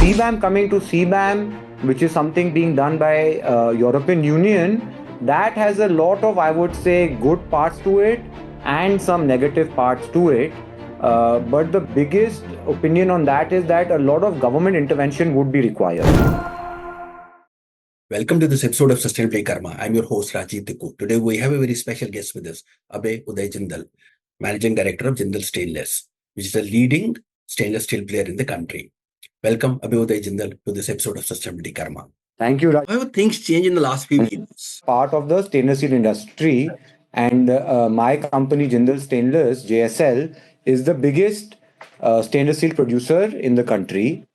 CBAM coming to CBAM, which is something being done by European Union, that has a lot of, I would say, good parts to it and some negative parts to it. But the biggest opinion on that is that a lot of government intervention would be required. Welcome to this episode of Sustainability Karma. I'm your host, Rajiv Tikoo. Today we have a very special guest with us, Abhyuday Jindal, Managing Director of Jindal Stainless, which is a leading stainless steel player in the country. Welcome, Abhyuday Jindal, to this episode of Sustainability Karma. Thank you, Raj. How have things changed in the last few years? Part of the stainless steel industry, and my company, Jindal Stainless, JSL, is the biggest stainless steel producer in the country.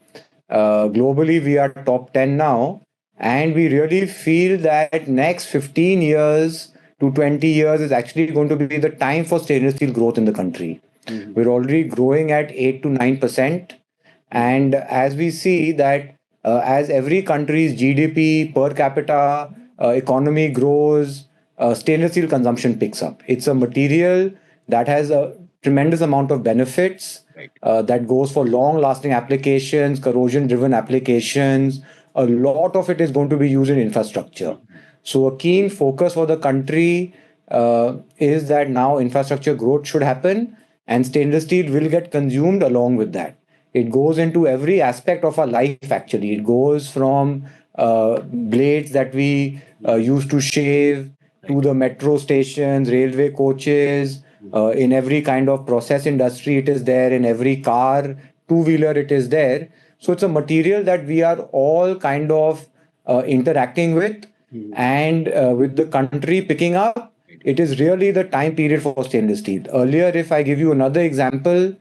Globally, we are top 10 now, and we really feel that next 15 years to 20 years is actually going to be the time for stainless steel growth in the country. We're already growing at 8 to 9%. And as we see that as every country's GDP per capita economy grows, stainless steel consumption picks up. It's a material that has a tremendous amount of benefits that goes for long-lasting applications, corrosion-driven applications. A lot of it is going to be used in infrastructure. So a keen focus for the country is that now infrastructure growth should happen and stainless steel will get consumed along with that. It goes into every aspect of our life, actually. It goes from blades that we use to shave to the metro stations, railway coaches. In every kind of process industry, it is there. In every car, two-wheeler, it is there. So it's a material that we are all kind of interacting with. And with the country picking up, it is really the time period for stainless steel. Earlier, if I give you another example,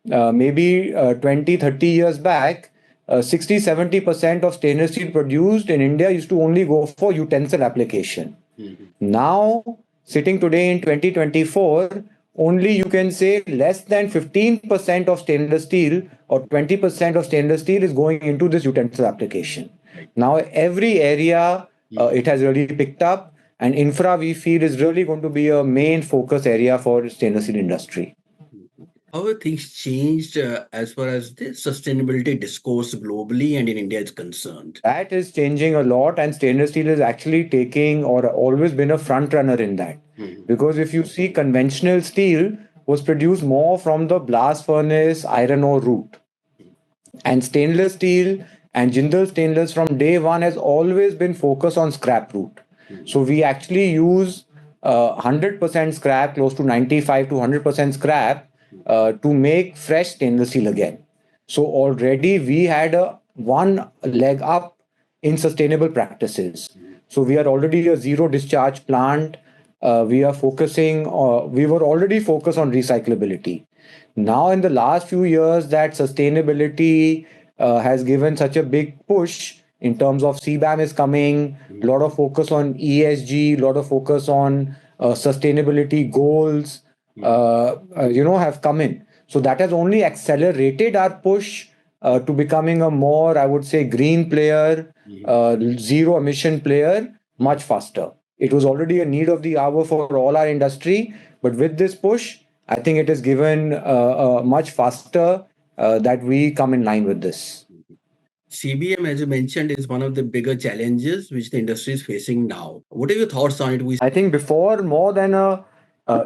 maybe 20, 30 years back, 60-70% of stainless steel produced in India used to only go for utensil application. Now, sitting today in 2024, only you can say less than 15% of stainless steel or 20% of stainless steel is going into this utensil application. Now, every area it has really picked up, and infra we feel is really going to be a main focus area for stainless steel industry. How have things changed as far as the sustainability discourse globally and in India is concerned? That is changing a lot, and stainless steel is actually taking or always been a front runner in that. Because if you see, conventional steel was produced more from the blast furnace iron ore route. And stainless steel and Jindal Stainless from day one has always been focused on scrap route. So we actually use 100% scrap, close to 95 to 100% scrap to make fresh stainless steel again. So already we had a one leg up in sustainable practices. So we are already a zero discharge plant. We are focusing, we were already focused on recyclability. Now in the last few years that sustainability has given such a big push in terms of CBAM is coming, a lot of focus on ESG, a lot of focus on sustainability goals, have come in. So that has only accelerated our push to becoming a more, I would say, green player, zero emission player much faster. It was already a need of the hour for all our industry, but with this push, I think it is given much faster that we come in line with this. CBAM, as you mentioned, is one of the bigger challenges which the industry is facing now. What are your thoughts on it? I think before, more than a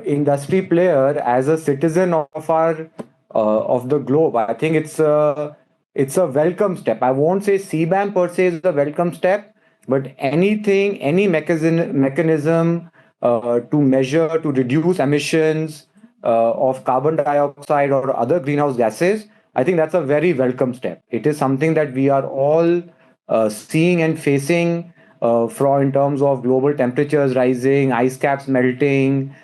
industry player, as a citizen of our of the globe, I think it's a welcome step. I won't say CBAM per se is a welcome step, but anything, any mechanism to measure, to reduce emissions of carbon dioxide or other greenhouse gases, I think that's a very welcome step. It is something that we are all seeing and facing from in terms of global temperatures rising, ice caps melting,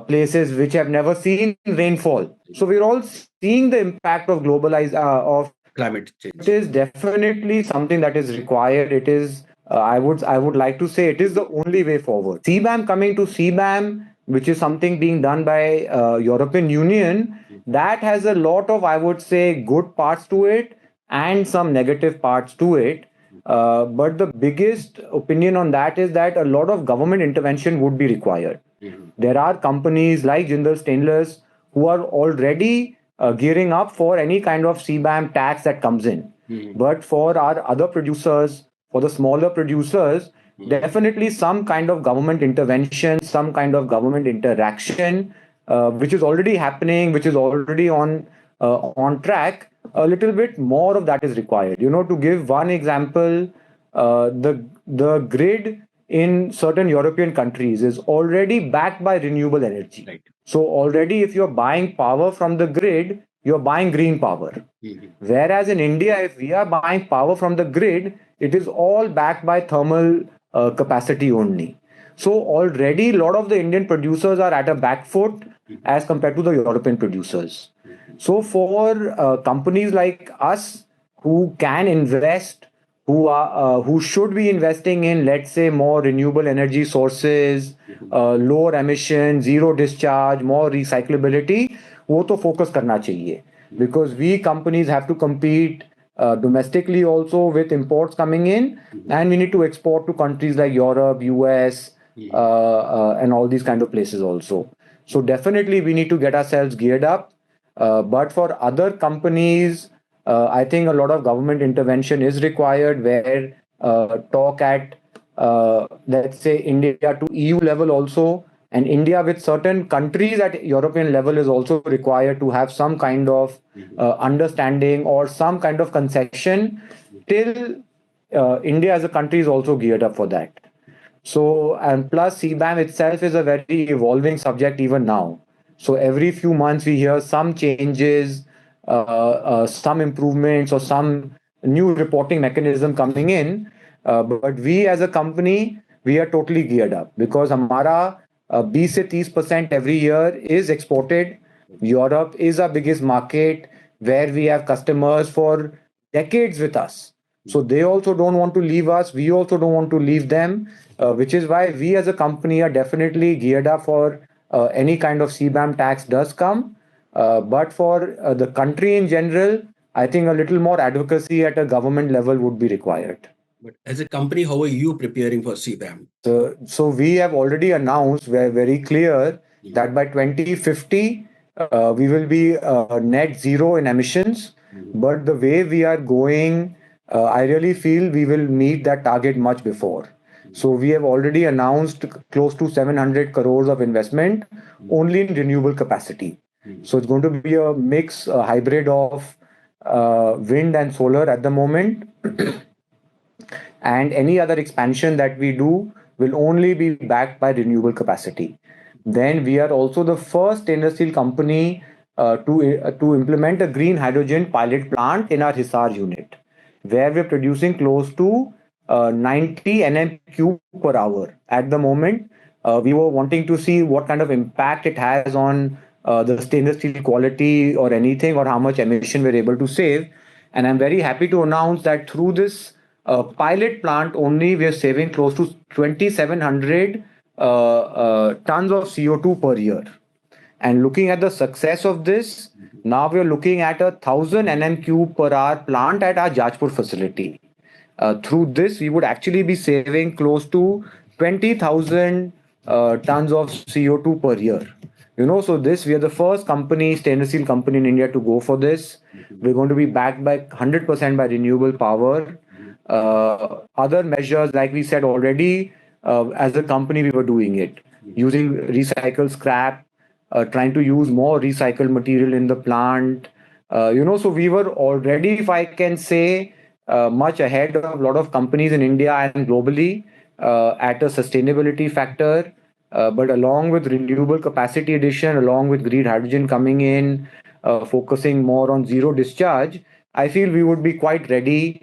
places which have never seen rainfall. So we're all seeing the impact of of climate change. It is definitely something that is required. It is, I would like to say, it is the only way forward. CBAM coming to CBAM, which is something being done by European Union, that has a lot of, I would say, good parts to it and some negative parts to it. But the biggest opinion on that is that a lot of government intervention would be required. There are companies like Jindal Stainless who are already gearing up for any kind of CBAM tax that comes in. But for our other producers, for the smaller producers, definitely some kind of government intervention, some kind of government interaction, which is already happening, which is already on track. A little bit more of that is required. To give one example, the grid in certain European countries is already backed by renewable energy. Right. So already, if you're buying power from the grid, you're buying green power. Whereas in India, if we are buying power from the grid, it is all backed by thermal capacity only. So already, a lot of the Indian producers are at a back foot as compared to the European producers. So for companies like us who can invest, who should be investing in, let's say, more renewable energy sources, lower emission, zero discharge, more recyclability, वो तो focus करना चाहिए, because we companies have to compete domestically also with imports coming in, and we need to export to countries like Europe, US, and all these kind of places also. So definitely we need to get ourselves geared up. But for other companies, I think a lot of government intervention is required, where talk at, let's say, India to EU level also, and India with certain countries at European level is also required to have some kind of understanding or some kind of concession till India as a country is also geared up for that. So, and plus CBAM itself is a very evolving subject even now. So every few months we hear some changes, some improvements, or some new reporting mechanism coming in. But we as a company, we are totally geared up, because हमारा 20 से 30% every year is exported. Europe is our biggest market, where we have customers for decades with us. So they also don't want to leave us. We also don't want to leave them, which is why we as a company are definitely geared up for any kind of CBAM tax does come. But for the country in general, I think a little more advocacy at a government level would be required. But as a company, how are you preparing for CBAM? So we have already announced, we're very clear that by 2050, we will be net zero in emissions. But the way we are going, I really feel we will meet that target much before. So we have already announced close to 700 crores of investment only in renewable capacity. So it's going to be a mix, a hybrid of wind and solar at the moment. And any other expansion that we do will only be backed by renewable capacity. Then we are also the first stainless steel company to implement a green hydrogen pilot plant in our Hisar unit, where we're producing close to 90 nm cube per hour. At the moment, we were wanting to see what kind of impact it has on the stainless steel quality or anything, or how much emission we're able to save. And I'm very happy to announce that through this pilot plant only, we are saving close to 2,700 tons of CO2 per year. And looking at the success of this, now we are looking at 1,000 nm cube per hour plant at our Jajpur facility. Through this, we would actually be saving close to 20,000 tons of CO2 per year. So this, we are the first company, stainless steel company in India to go for this. We're going to be backed by 100% by renewable power. Other measures, like we said already, as a company, we were doing it, using recycled scrap, trying to use more recycled material in the plant. So we were already, if I can say, much ahead of a lot of companies in India and globally at a sustainability factor. But along with renewable capacity addition, along with green hydrogen coming in, focusing more on zero discharge, I feel we would be quite ready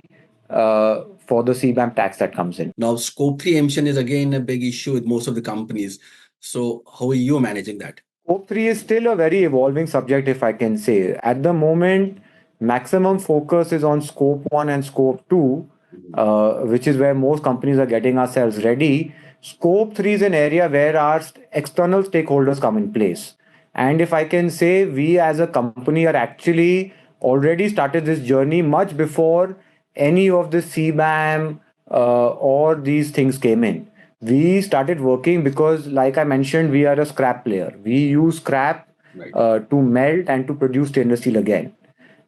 for the CBAM tax that comes in. Now, scope 3 emission is again a big issue with most of the companies. So how are you managing that? Scope 3 is still a very evolving subject, if I can say. At the moment, maximum focus is on Scope 1 and Scope 2, which is where most companies are getting ourselves ready. Scope 3 is an area where our external stakeholders come in place. And if I can say, we as a company are actually already started this journey much before any of the CBAM or these things came in. We started working because, like I mentioned, we are a scrap player. We use scrap to melt and to produce stainless steel again.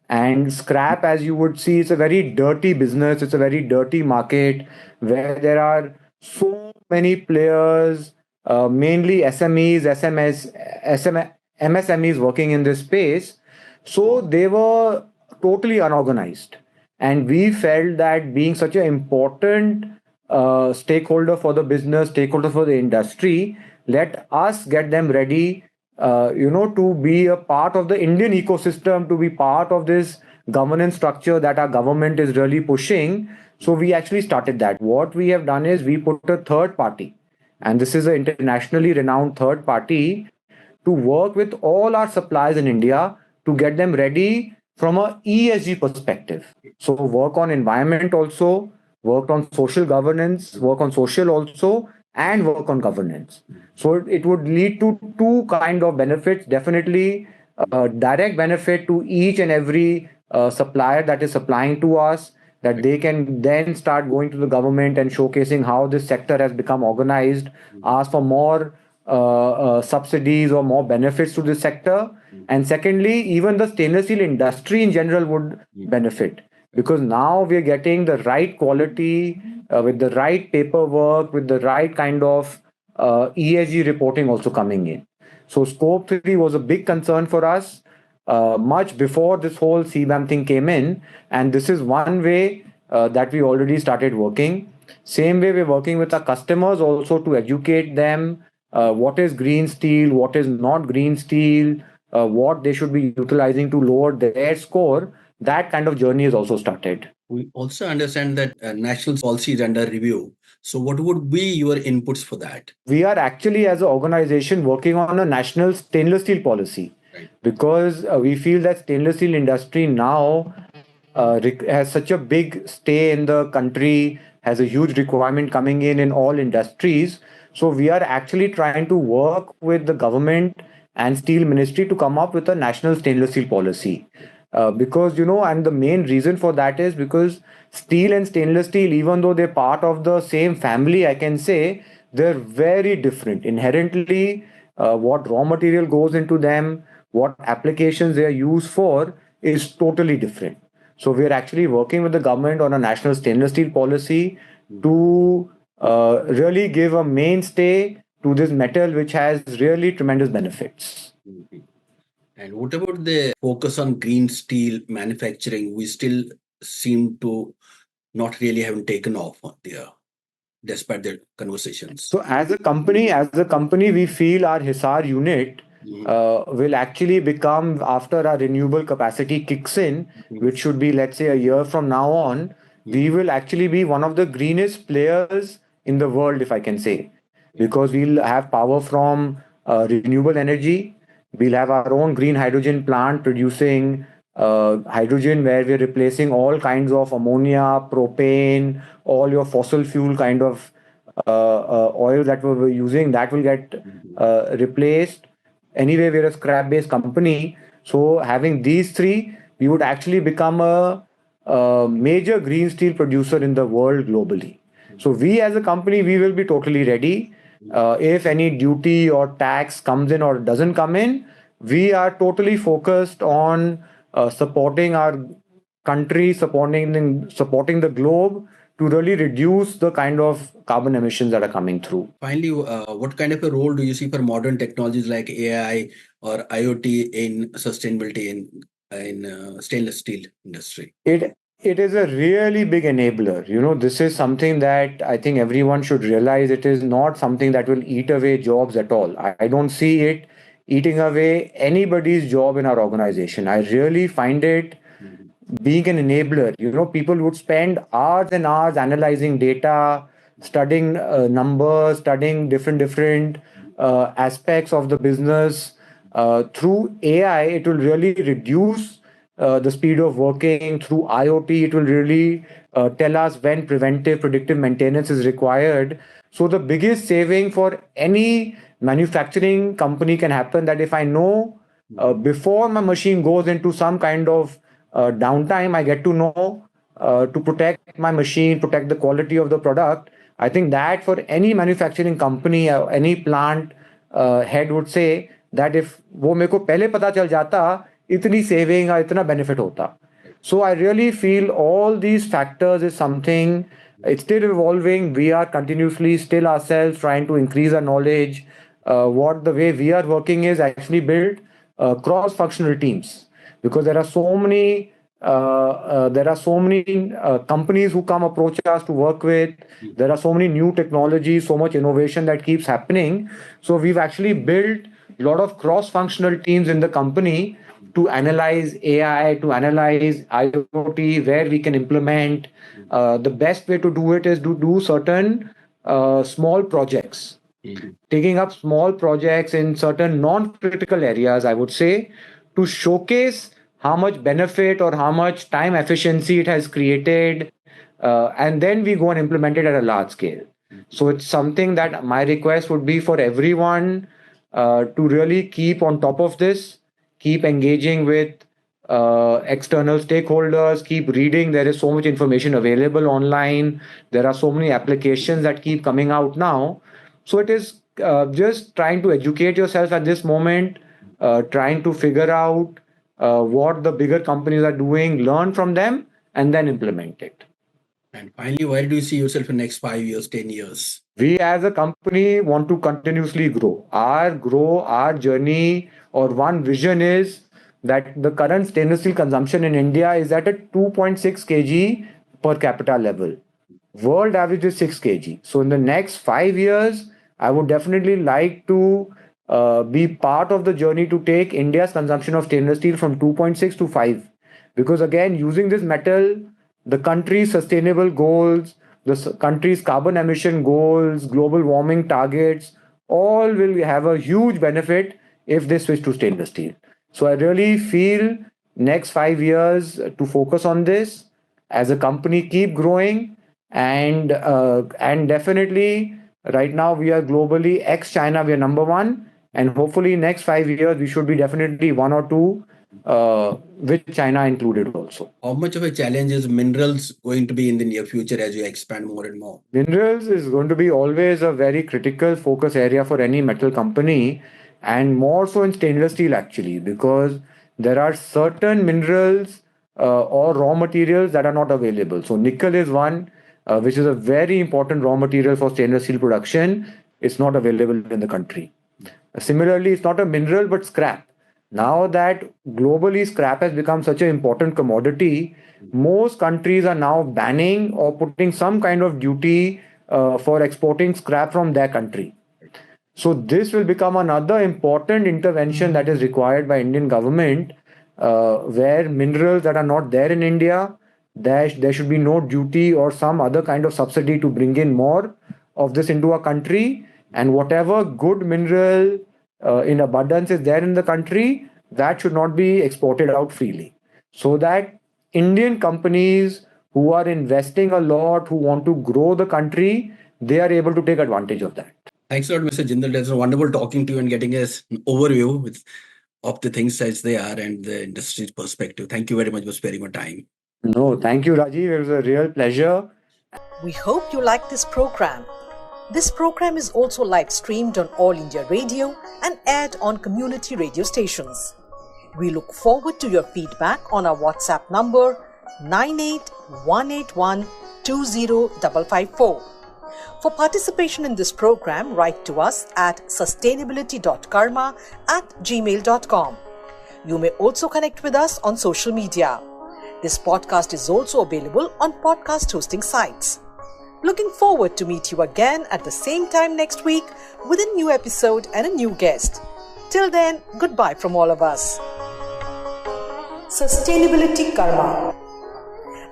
And scrap, as you would see, it's a very dirty business. It's a very dirty market where there are so many players, mainly SMEs, SMS, SM, MSMEs working in this space. So they were totally unorganized. And we felt that being such an important stakeholder for the business, stakeholder for the industry, let us get them ready, to be a part of the Indian ecosystem, to be part of this governance structure that our government is really pushing. So we actually started that. What we have done is we put a third party, and this is an internationally renowned third party, to work with all our suppliers in India to get them ready from a ESG perspective. So work on environment also, work on social governance, work on social also, and work on governance. So it would lead to two kind of benefits. Definitely direct benefit to each and every supplier that is supplying to us, that they can then start going to the government and showcasing how this sector has become organized, ask for more subsidies or more benefits to this sector. And secondly, even the stainless steel industry in general would benefit, because now we are getting the right quality with the right paperwork, with the right kind of ESG reporting also coming in. So scope 3 was a big concern for us much before this whole CBAM thing came in, and this is one way that we already started working. Same way we're working with our customers also to educate them what is green steel, what is not green steel, what they should be utilizing to lower their score. That kind of journey is also started. We also understand that national policy is under review. So, what would be your inputs for that? We are actually, as an organization, working on a national stainless steel policy, Right. because we feel that stainless steel industry now has such a big stay in the country, has a huge requirement coming in all industries. So we are actually trying to work with the government and steel ministry to come up with a national stainless steel policy. Because, and the main reason for that is because steel and stainless steel, even though they're part of the same family, I can say they're very different inherently. What raw material goes into them, what applications they are used for, is totally different. So we are actually working with the government on a national stainless steel policy to really give a mainstay to this metal, which has really tremendous benefits. Mhm. And what about the focus on green steel manufacturing? We still seem to not really have taken off there, despite the conversations. So as a company, we feel our Hisar unit will actually become, after our renewable capacity kicks in, which should be, let's say, a year from now on, we will actually be one of the greenest players in the world, if I can say, because we'll have power from renewable energy. We'll have our own green hydrogen plant producing hydrogen, where we're replacing all kinds of ammonia, propane, all your fossil fuel kind of oil that we were using, that will get replaced. Anyway, we're a scrap based company. So, having these three, we would actually become a major green steel producer in the world globally. So, we as a company, we will be totally ready. If any duty or tax comes in or doesn't come in, we are totally focused on supporting our country, supporting the globe to really reduce the kind of carbon emissions that are coming through. Finally, what kind of a role do you see for modern technologies like AI or IoT in sustainability in stainless steel industry? It is a really big enabler. This is something that I think everyone should realize. It is not something that will eat away jobs at all. I don't see it eating away anybody's job in our organization. I really find it being an enabler. People would spend hours and hours analyzing data, studying numbers, studying different aspects of the business. Through AI, it will really reduce the speed of working. Through IoT, it will really tell us when preventive, predictive maintenance is required. So the biggest saving for any manufacturing company can happen, that if I know before my machine goes into some kind of downtime, I get to know to protect my machine, protect the quality of the product. I think that for any manufacturing company, any plant head would say that if वो मेरे को पहले पता चल जाता इतनी saving या इतना benefit होता. So I really feel all these factors is something, it's still evolving. We are continuously still ourselves trying to increase our knowledge. What the way we are working is actually build cross-functional teams, because there are so many companies who come approach us to work with. There are so many new technologies, so much innovation that keeps happening. So we've actually built a lot of cross-functional teams in the company to analyze AI, to analyze IoT, where we can implement. The best way to do it is to do certain small projects, taking up small projects in certain non-critical areas, I would say, to showcase how much benefit or how much time efficiency it has created. And then we go and implement it at a large scale. So it's something that my request would be for everyone to really keep on top of this, keep engaging with external stakeholders, keep reading. There is so much information available online. There are so many applications that keep coming out now. So it is just trying to educate yourself at this moment, trying to figure out what the bigger companies are doing, learn from them, and then implement it. And finally, where do you see yourself in the next 5 years, 10 years? We as a company want to continuously grow. Our journey or one vision is that the current stainless steel consumption in India is at a 2.6 kg per capita level. World average is 6 kg. So in the next 5 years, I would definitely like to be part of the journey to take India's consumption of stainless steel from 2.6 to 5. Because again, using this metal, the country's sustainable goals, the country's carbon emission goals, global warming targets, all will have a huge benefit if they switch to stainless steel. So I really feel next 5 years to focus on this as a company, keep growing, and definitely right now we are globally ex-China, we are number one, and hopefully next 5 years we should be definitely one or two, with China included also. How much of a challenge is minerals going to be in the near future as you expand more and more? Minerals is going to be always a very critical focus area for any metal company, and more so in stainless steel actually, because there are certain minerals or raw materials that are not available. So nickel is one, which is a very important raw material for stainless steel production. It's not available in the country. Similarly, it's not a mineral but scrap. Now that globally scrap has become such an important commodity, most countries are now banning or putting some kind of duty for exporting scrap from their country. So this will become another important intervention that is required by Indian government, where minerals that are not there in India, there should be no duty or some other kind of subsidy to bring in more of this into our country. And whatever good mineral in abundance is there in the country, that should not be exported out freely. So that Indian companies who are investing a lot, who want to grow the country, they are able to take advantage of that. Thanks a lot, Mr. Jindal. It's wonderful talking to you and getting us an overview of the things as they are and the industry's perspective. Thank you very much for sparing your time. No, thank you, Rajiv. It was a real pleasure. We hope you like this program. This program is also live streamed on All India Radio and aired on community radio stations. We look forward to your feedback on our WhatsApp number 9818120554. For participation in this program, write to us at sustainability.karma@gmail.com. You may also connect with us on social media. This podcast is also available on podcast hosting sites. Looking forward to meet you again at the same time next week with a new episode and a new guest. Till then, goodbye from all of us. Sustainability Karma,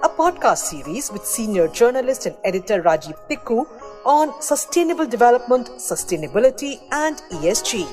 a podcast series with senior journalist and editor Rajiv Tikoo on sustainable development, sustainability and ESG.